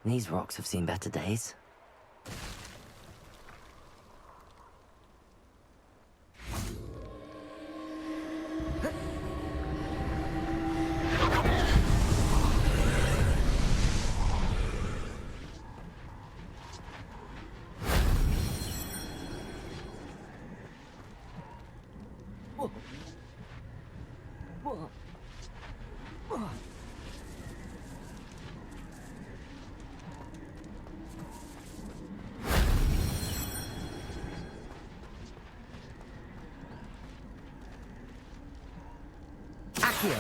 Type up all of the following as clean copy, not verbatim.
These rocks have seen better days. Here.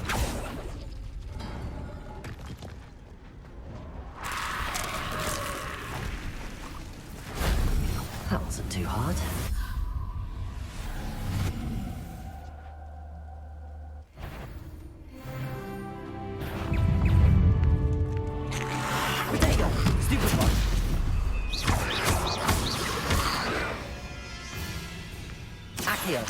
That wasn't too hard. There you go. Stupid one. Accio.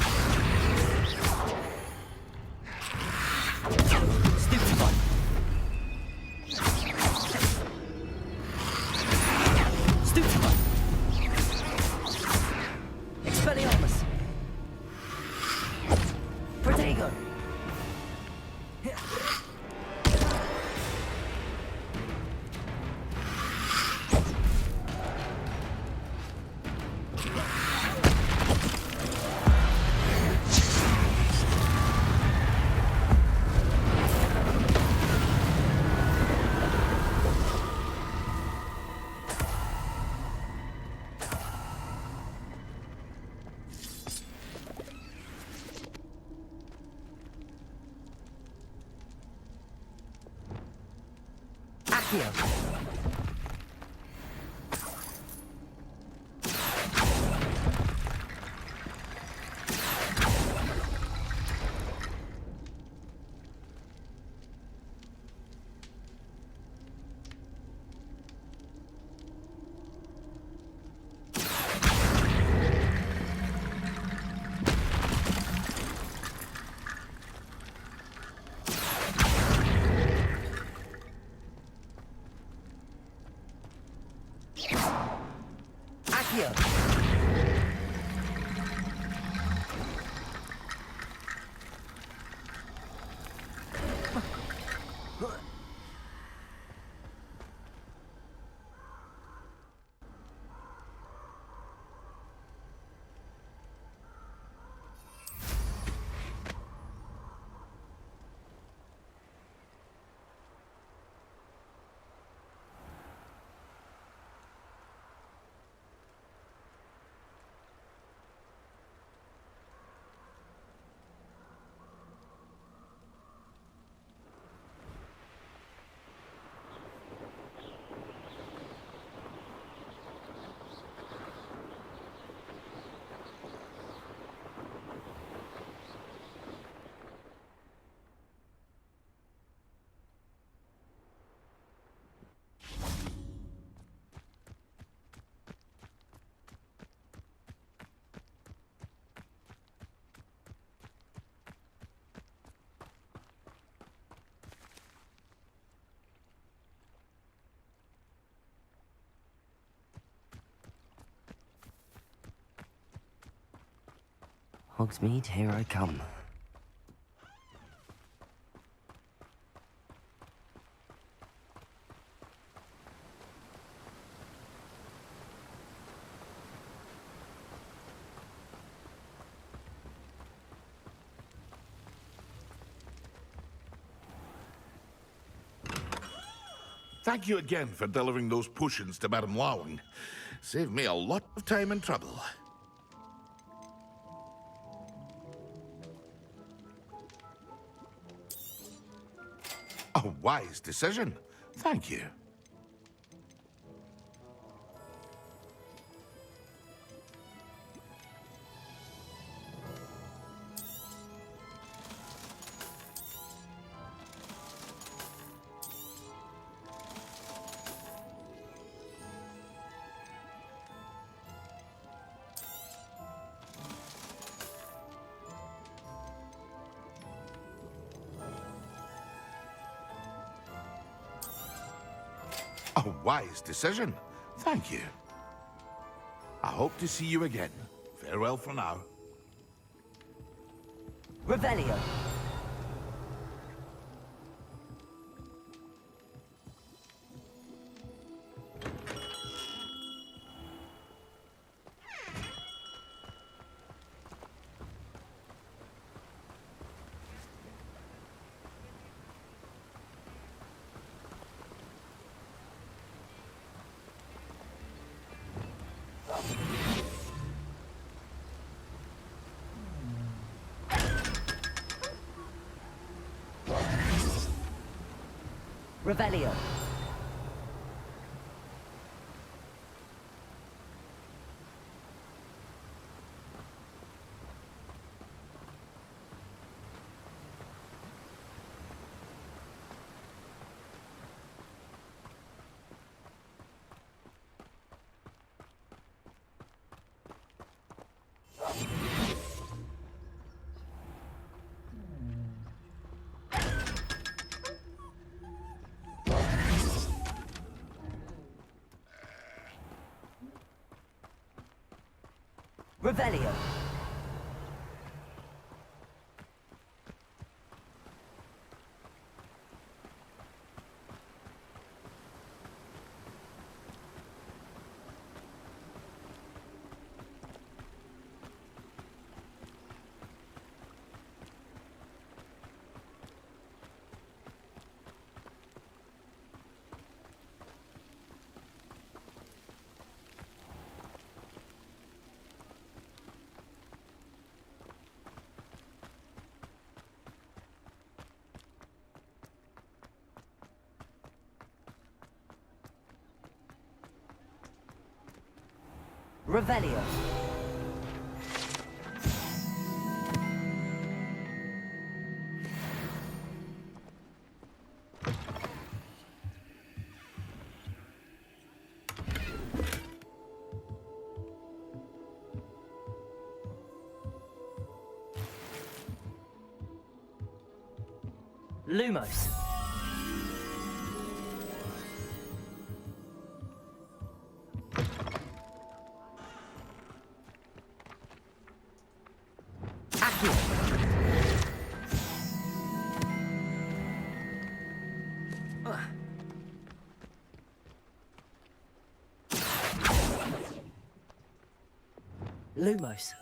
Here. Here. Hogsmeade, here I come. Thank you again for delivering those potions to Madame Lawing. Saved me a lot of time and trouble. A wise decision. Thank you. A wise decision. Thank you. I hope to see you again. Farewell for now. Revelio. Revelio. Revelio. Revelio. Lumos. Lumos.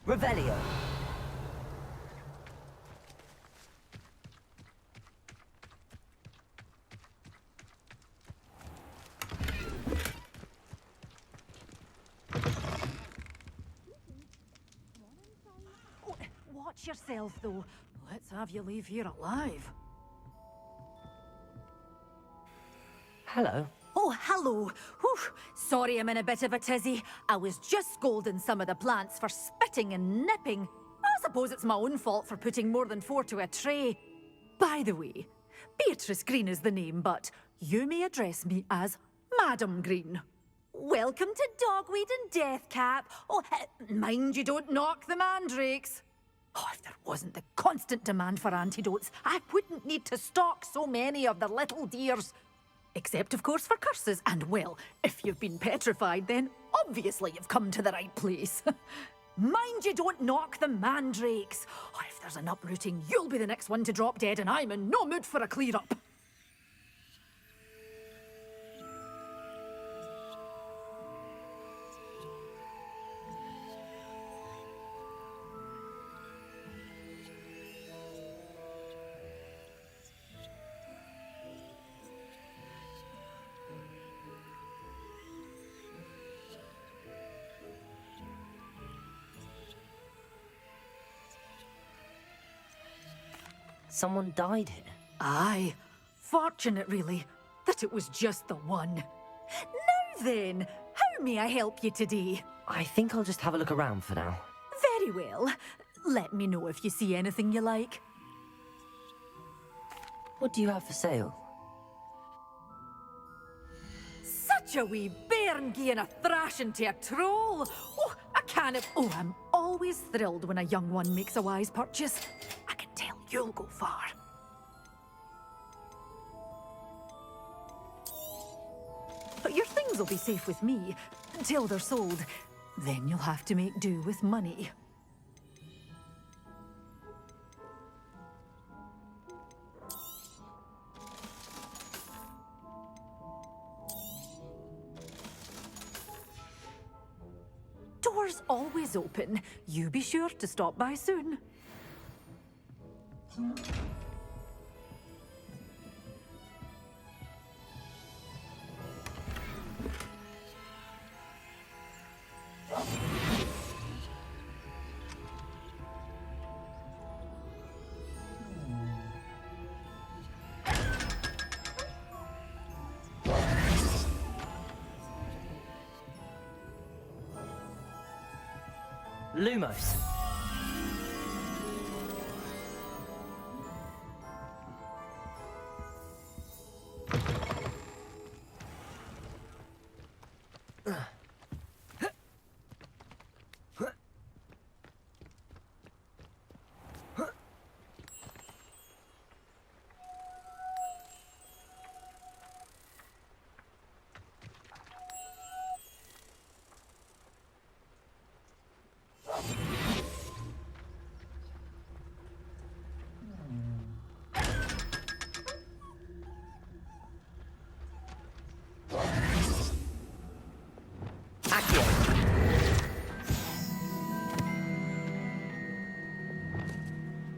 Revelio. Watch yourself, though. Let's have you leave here alive. Hello. Oh, hello. Whew. Sorry I'm in a bit of a tizzy. I was just scolding some of the plants for spitting and nipping. I suppose it's my own fault for putting more than 4 to a tray. By the way, Beatrice Green is the name, but you may address me as Madam Green. Welcome to Dogweed and Deathcap. Oh, mind you don't knock the mandrakes. Oh, if there wasn't the constant demand for antidotes, I wouldn't need to stock so many of the little dears. Except, of course, for curses. And, well, if you've been petrified, then obviously you've come to the right place. Mind you don't knock the mandrakes. Oh, if there's an uprooting, you'll be the next one to drop dead, and I'm in no mood for a clear-up. Someone died here. Aye. Fortunate, really, that it was just the one. Now then, how may I help you today? I think I'll just have a look around for now. Very well. Let me know if you see anything you like. What do you have for sale? Such a wee bairn gieing a thrashing to a troll. Oh, I can't. Oh, I'm always thrilled when a young one makes a wise purchase. I can tell you'll go far. But your things will be safe with me until they're sold. Then you'll have to make do with money. Doors always open. You be sure to stop by soon. Lumos.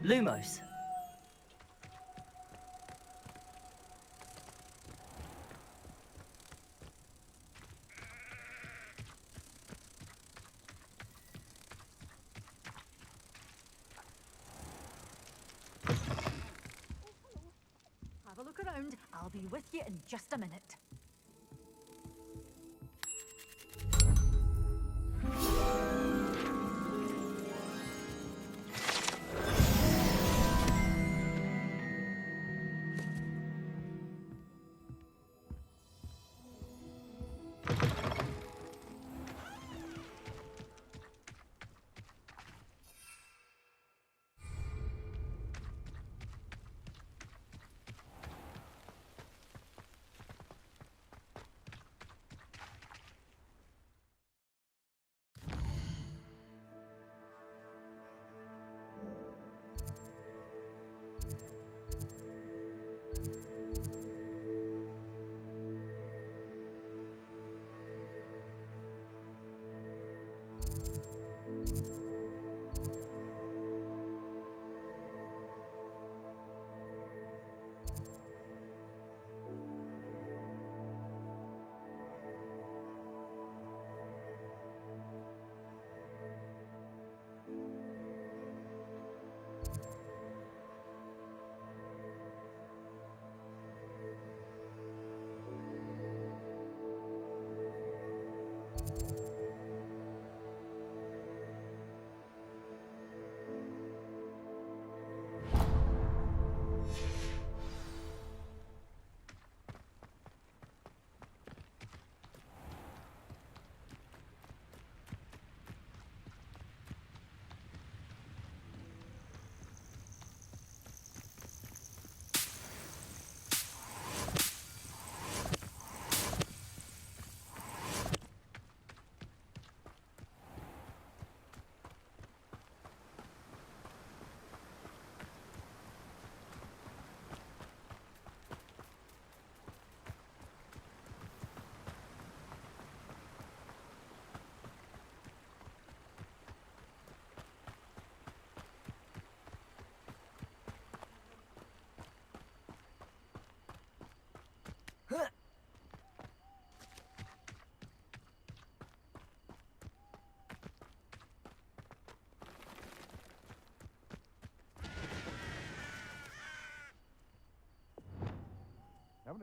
Lumos. Have a look around. I'll be with you in just a minute.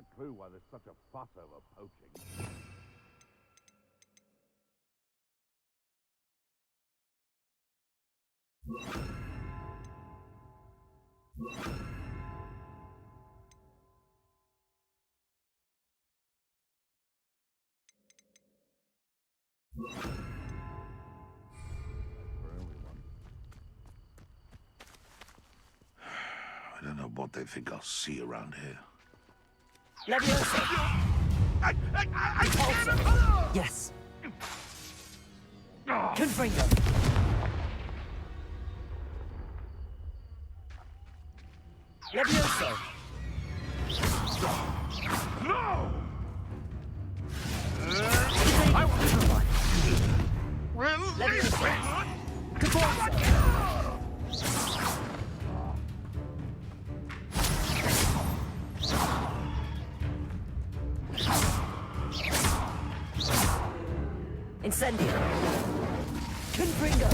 a clue why there's such a fuss over poaching. I don't know what they think I'll see around here. Leviosa! I Yes. Confringo! Leviosa! No! I want Leviosa! Caporza! Incendio! Confringo!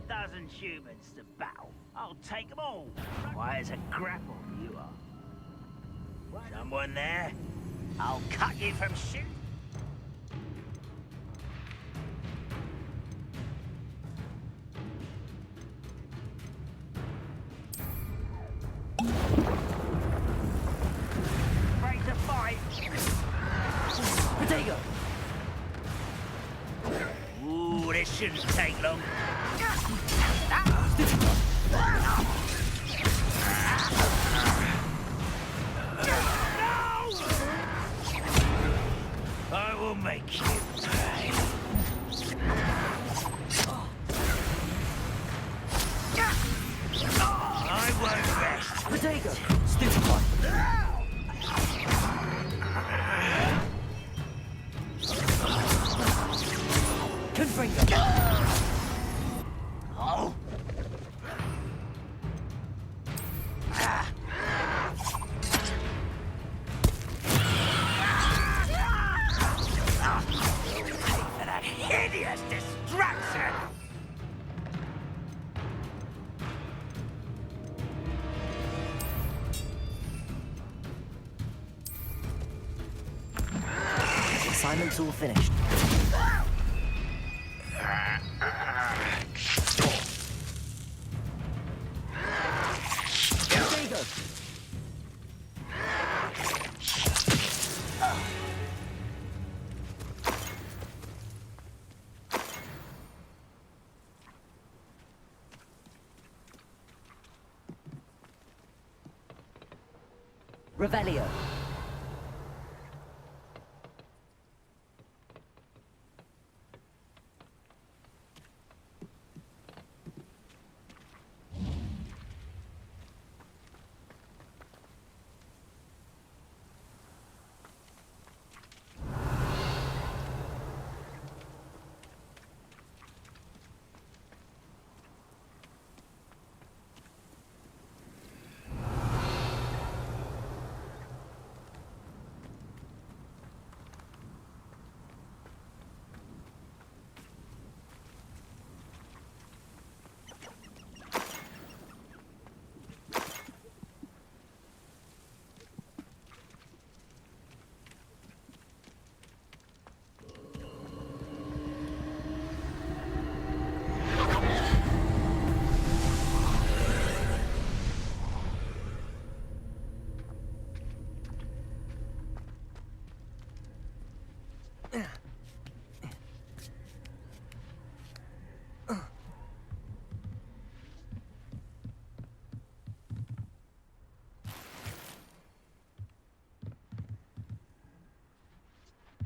Dozen humans to battle. I'll take them all. Why, as a grapple you are. Someone there? I'll cut you from shooting. Ready to fight. Protego! Ooh, this shouldn't take long. I will make you pay. I won't rest. Protego! Stupid one! Confringo! Oh. For that hideous distraction! Assignment's all finished. Protego! Revelio.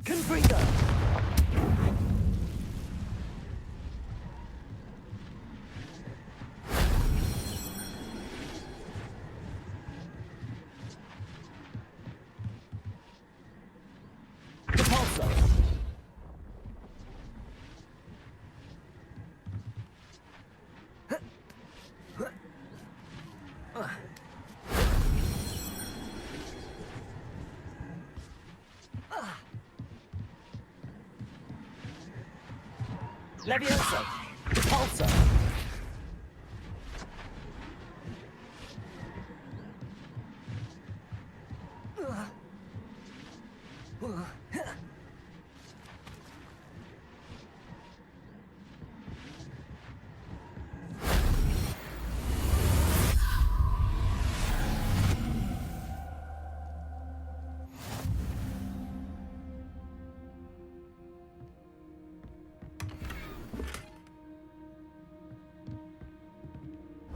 Confringo. Repulso. Levioso. Repulso.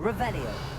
Revelio.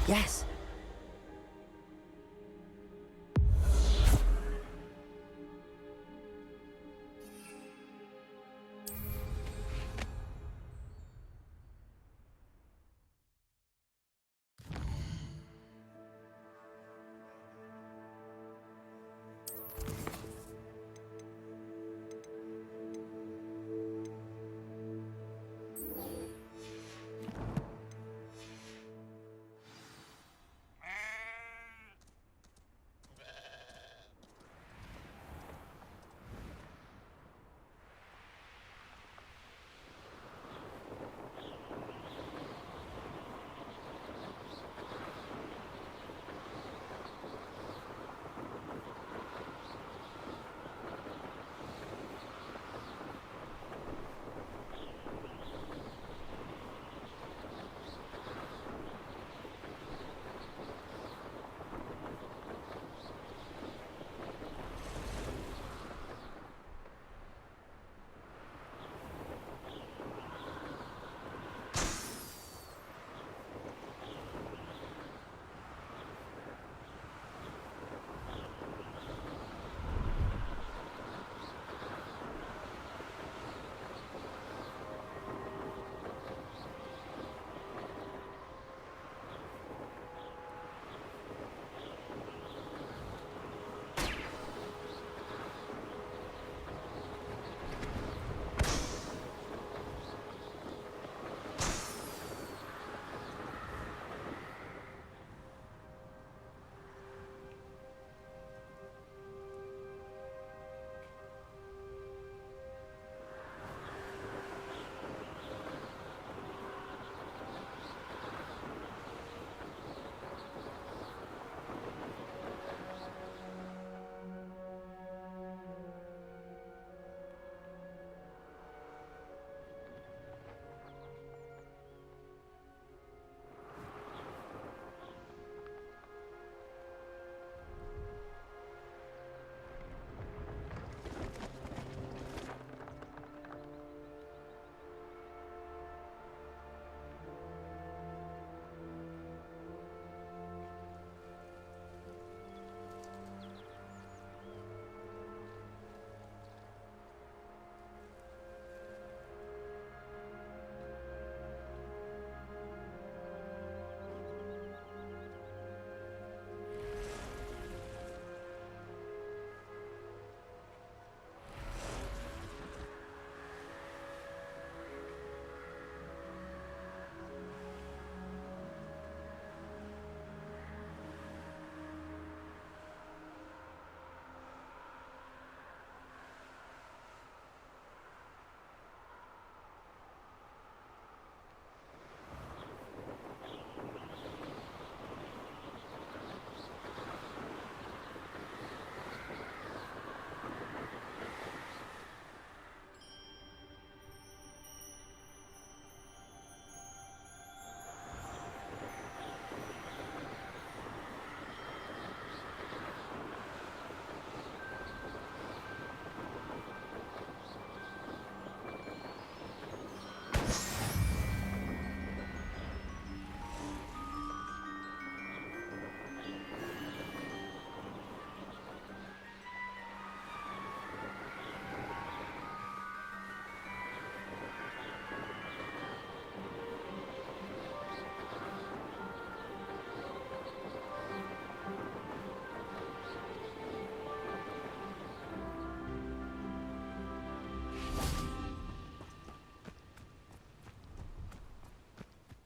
Yes.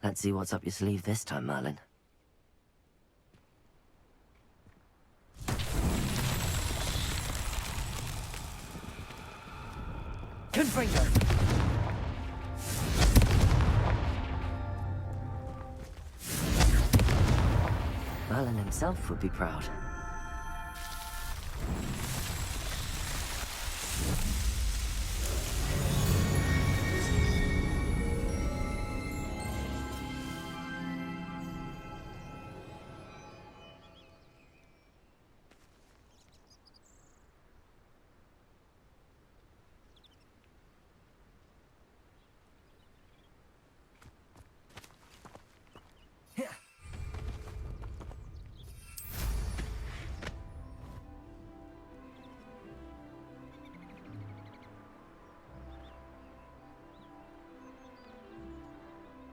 Let's see what's up your sleeve this time, Merlin. Confringo! Merlin himself would be proud.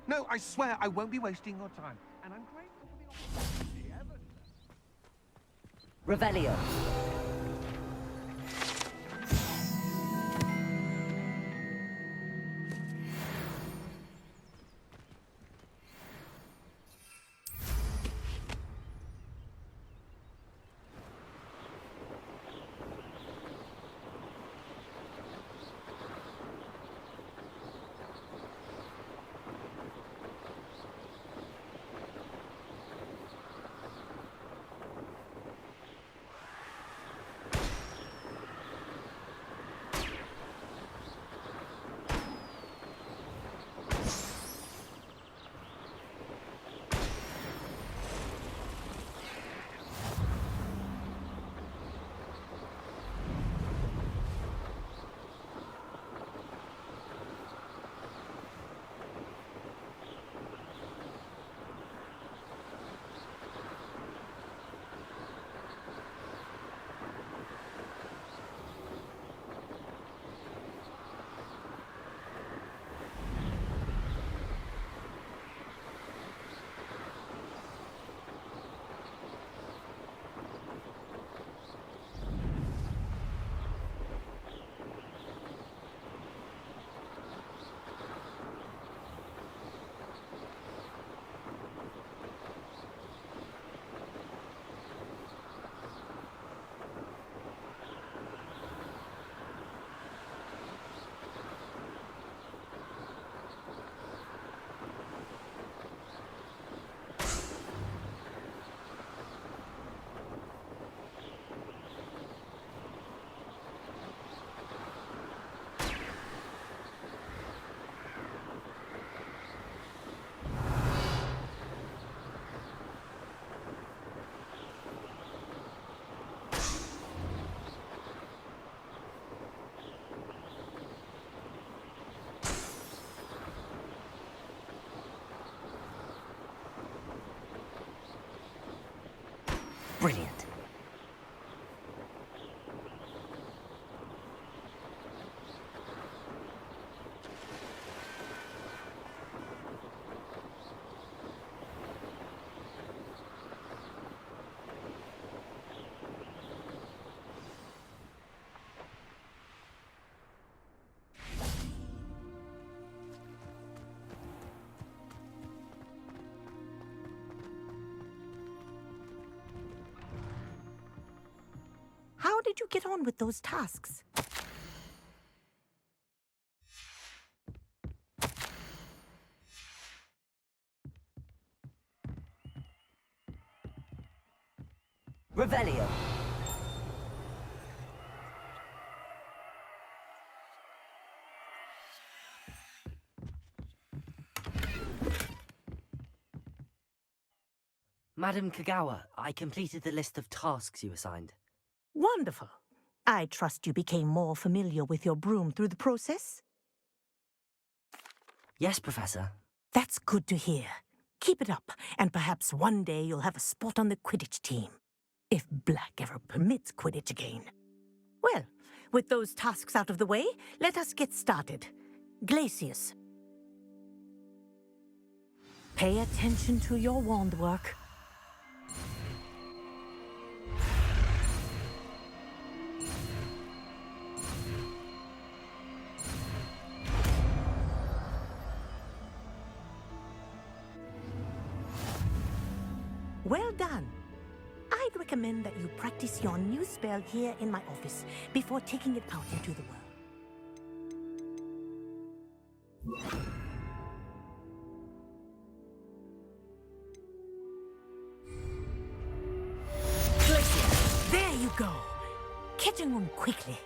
No, I swear I won't be wasting your time. And I'm grateful for the opportunity. Revelio. Brilliant. How did you get on with those tasks? Revelio. Madam Kagawa, I completed the list of tasks you assigned. Wonderful. I trust you became more familiar with your broom through the process? Yes, Professor. That's good to hear. Keep it up, and perhaps one day you'll have a spot on the Quidditch team. If Black ever permits Quidditch again. Well, with those tasks out of the way, let us get started. Glacius. Pay attention to your wand work. Well done. I'd recommend that you practice your new spell here in my office before taking it out into the world. There you go. Catching on quickly.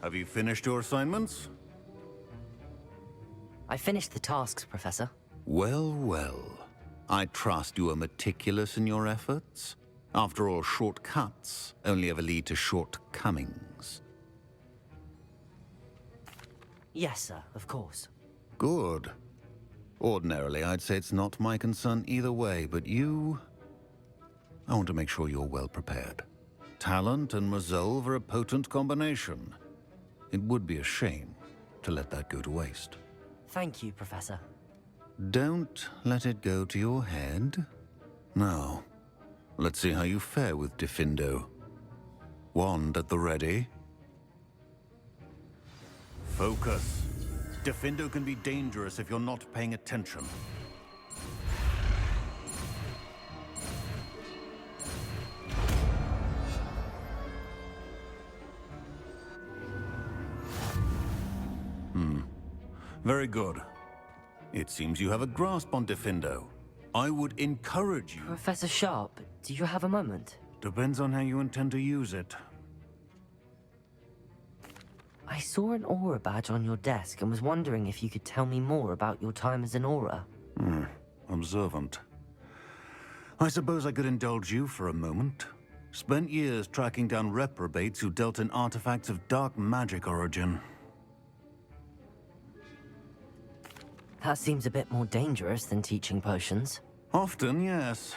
Have you finished your assignments? I finished the tasks, Professor. Well, well. I trust you are meticulous in your efforts. After all, shortcuts only ever lead to shortcomings. Yes, sir, of course. Good. Ordinarily, I'd say it's not my concern either way, but you... I want to make sure you're well prepared. Talent and resolve are a potent combination. It would be a shame to let that go to waste. Thank you, Professor. Don't let it go to your head. Now, let's see how you fare with Diffindo. Wand at the ready. Focus. Diffindo can be dangerous if you're not paying attention. Very good. It seems you have a grasp on Diffindo. I would encourage you... Professor Sharp, do you have a moment? Depends on how you intend to use it. I saw an aura badge on your desk and was wondering if you could tell me more about your time as an aura. Observant. I suppose I could indulge you for a moment. Spent years tracking down reprobates who dealt in artifacts of dark magic origin. That seems a bit more dangerous than teaching potions. Often, yes.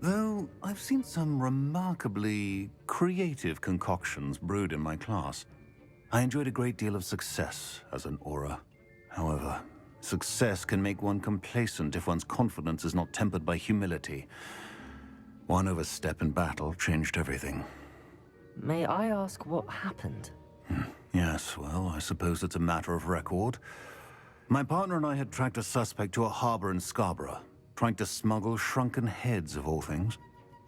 Though I've seen some remarkably creative concoctions brewed in my class. I enjoyed a great deal of success as an aura. However, success can make one complacent if one's confidence is not tempered by humility. One overstep in battle changed everything. May I ask what happened? Yes, well, I suppose it's a matter of record. My partner and I had tracked a suspect to a harbor in Scarborough, trying to smuggle shrunken heads of all things.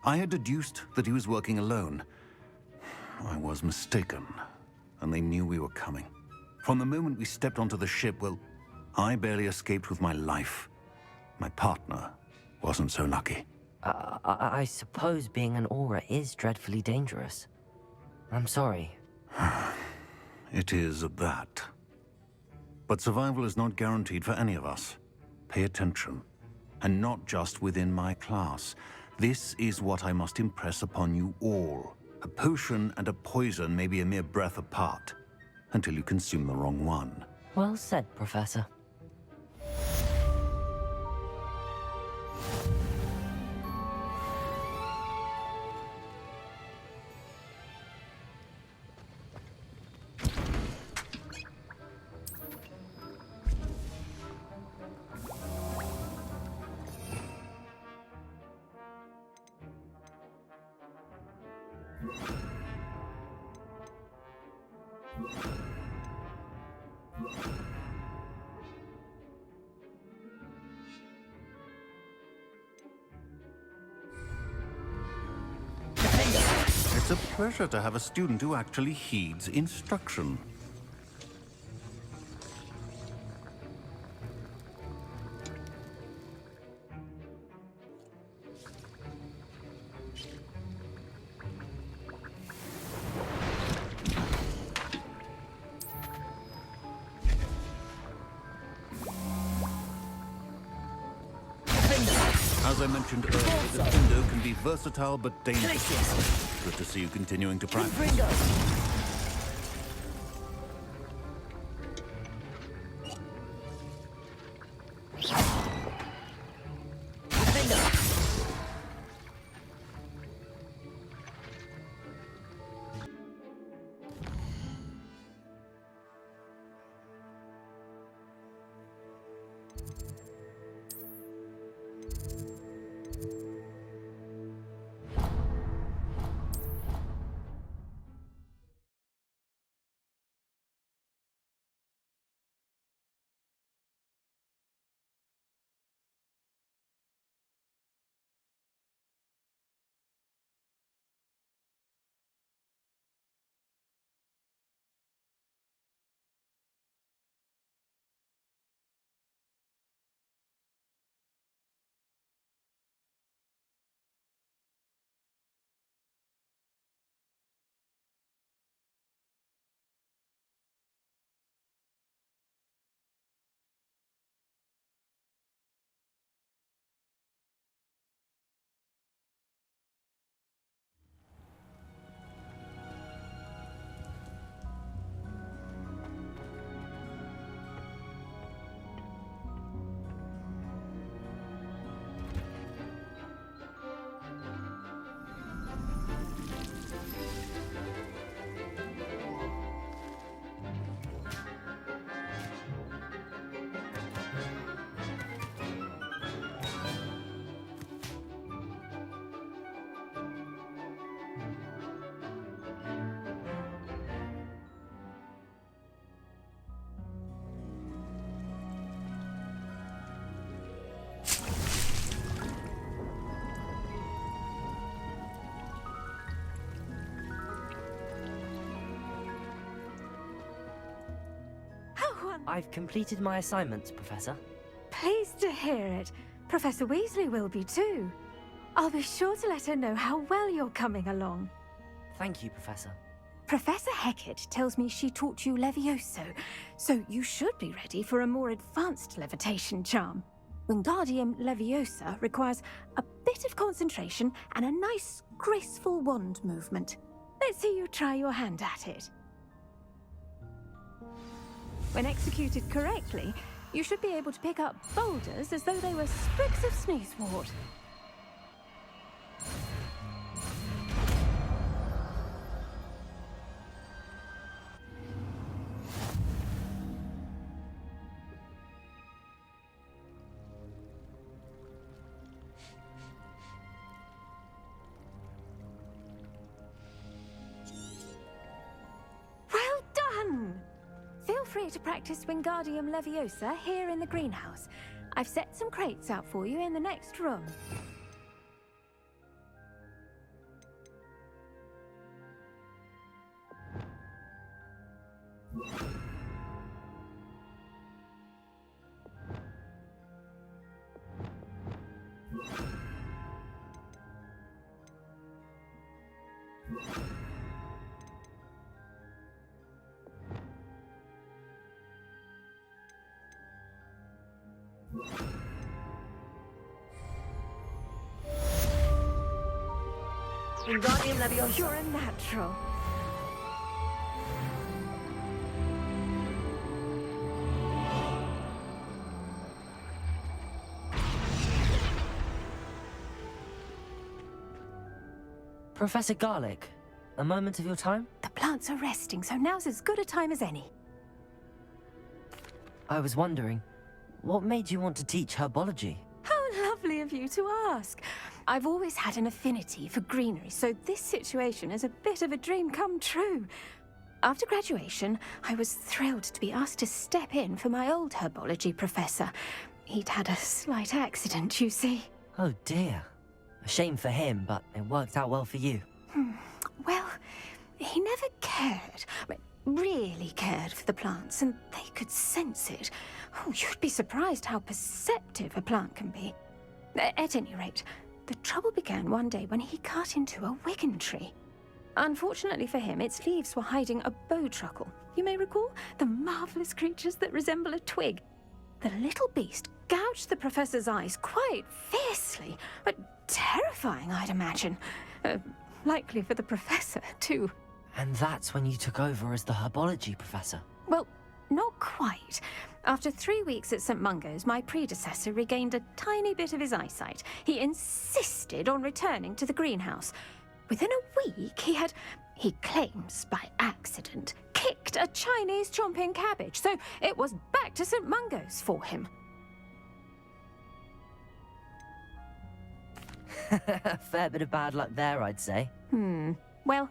I had deduced that he was working alone. I was mistaken, and they knew we were coming. From the moment we stepped onto the ship, well, I barely escaped with my life. My partner wasn't so lucky. I suppose being an aura is dreadfully dangerous. I'm sorry. It is that. but survival is not guaranteed for any of us. Pay attention. And not just within my class. This is what I must impress upon you all. A potion and a poison may be a mere breath apart, until you consume the wrong one. Well said, Professor. It's a pleasure to have a student who actually heeds instruction. As I mentioned earlier, the window can be versatile but dangerous. Good to see you continuing to practice. I've completed my assignments, Professor. Pleased to hear it. Professor Weasley will be too. I'll be sure to let her know how well you're coming along. Thank you, Professor. Professor Hecat tells me she taught you Levioso, so you should be ready for a more advanced levitation charm. Wingardium Leviosa requires a bit of concentration and a nice, graceful wand movement. Let's see you try your hand at it. When executed correctly, you should be able to pick up boulders as though they were sprigs of sneezewort. Well done! Feel free to practice Wingardium Leviosa here in the greenhouse. I've set some crates out for you in the next room. Wingardium Leviosa. You're a natural. Professor Garlic, a moment of your time? The plants are resting, so now's as good a time as any. I was wondering, what made you want to teach herbology? How lovely of you to ask. I've always had an affinity for greenery, so this situation is a bit of a dream come true. After graduation, I was thrilled to be asked to step in for my old herbology professor. He'd had a slight accident, you see. Oh dear. A shame for him, but it worked out well for you. Well, he never cared, really cared for the plants, and they could sense it. Oh, you'd be surprised how perceptive a plant can be. At any rate, the trouble began one day when he cut into a wigan tree. Unfortunately for him, its leaves were hiding a bowtruckle. You may recall the marvelous creatures that resemble a twig. The little beast gouged the professor's eyes quite fiercely, but terrifying, I'd imagine. Likely for the professor, too. And that's when you took over as the herbology professor? Well, not quite. After 3 weeks at St. Mungo's, my predecessor regained a tiny bit of his eyesight. He insisted on returning to the greenhouse. Within a week, he claims by accident, kicked a Chinese chomping cabbage, so it was back to St. Mungo's for him. A fair bit of bad luck there, I'd say. Well,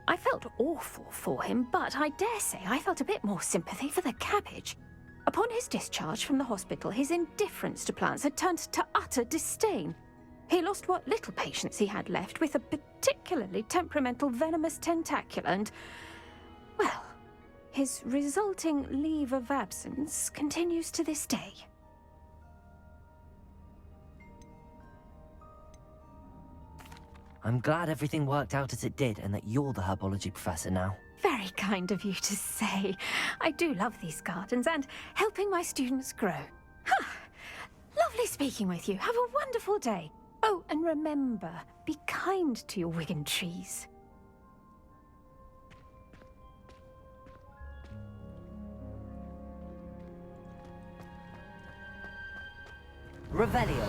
I felt awful for him, but I dare say I felt a bit more sympathy for the cabbage. Upon his discharge from the hospital, his indifference to plants had turned to utter disdain. He lost what little patience he had left with a particularly temperamental venomous tentacula and, well, his resulting leave of absence continues to this day. I'm glad everything worked out as it did and that you're the herbology professor now. Very kind of you to say. I do love these gardens and helping my students grow. Lovely speaking with you. Have a wonderful day. Oh, and remember, be kind to your wigan trees. Revelio.